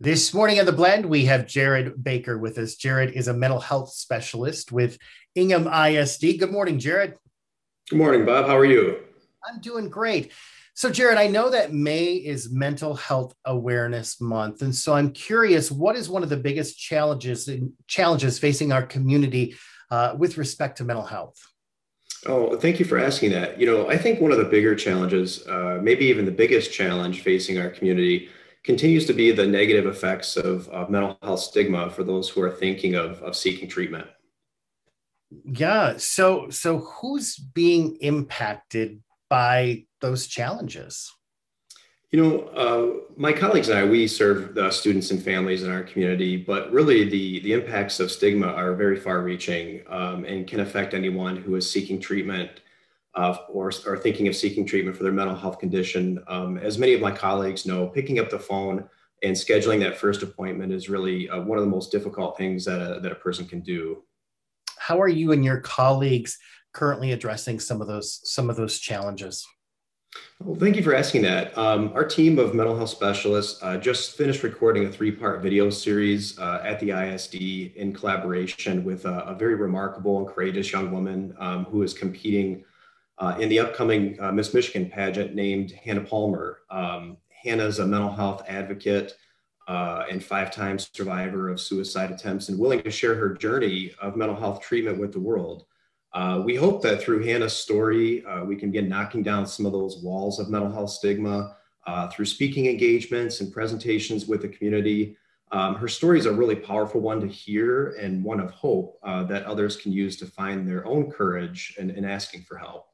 This morning on The Blend, we have Jared Baker with us. Jared is a mental health specialist with Ingham ISD. Good morning, Jared. Good morning, Bob. How are you? I'm doing great. So, Jared, I know that May is Mental Health Awareness Month, and so I'm curious, what is one of the biggest challenges facing our community with respect to mental health? Oh, thank you for asking that. I think one of the bigger challenges, maybe even the biggest challenge facing our community, continues to be the negative effects of mental health stigma for those who are thinking of seeking treatment. Yeah. So who's being impacted by those challenges? My colleagues and I, we serve the students and families in our community, but really the impacts of stigma are very far reaching and can affect anyone who is seeking treatment or thinking of seeking treatment for their mental health condition. As many of my colleagues know, picking up the phone and scheduling that first appointment is really one of the most difficult things that a person can do. How are you and your colleagues currently addressing some of those challenges? Well, thank you for asking that. Our team of mental health specialists just finished recording a three-part video series at the ISD in collaboration with a very remarkable and courageous young woman who is competing in the upcoming Miss Michigan pageant named Hannah Palmer. Hannah is a mental health advocate and five-time survivor of suicide attempts and willing to share her journey of mental health treatment with the world. We hope that through Hannah's story, we can begin knocking down some of those walls of mental health stigma through speaking engagements and presentations with the community. Her story is a really powerful one to hear and one of hope that others can use to find their own courage in asking for help.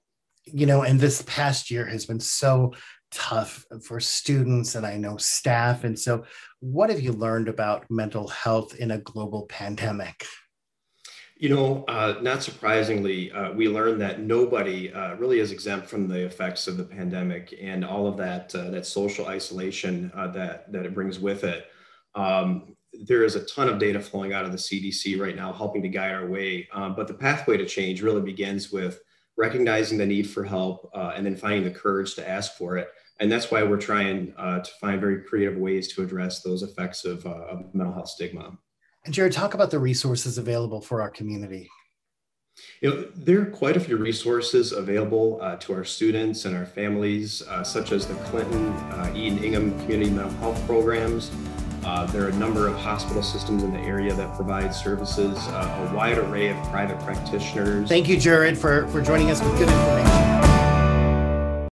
And this past year has been so tough for students and I know staff. And so what have you learned about mental health in a global pandemic? Not surprisingly, we learned that nobody really is exempt from the effects of the pandemic and all of that social isolation that it brings with it. There is a ton of data flowing out of the CDC right now, helping to guide our way. But the pathway to change really begins with recognizing the need for help and then finding the courage to ask for it. And that's why we're trying to find very creative ways to address those effects of mental health stigma. And Jared, talk about the resources available for our community. There are quite a few resources available to our students and our families, such as the Clinton, Eden Ingham community mental health programs. There are a number of hospital systems in the area that provide services, a wide array of private practitioners. Thank you, Jared, for joining us with good information.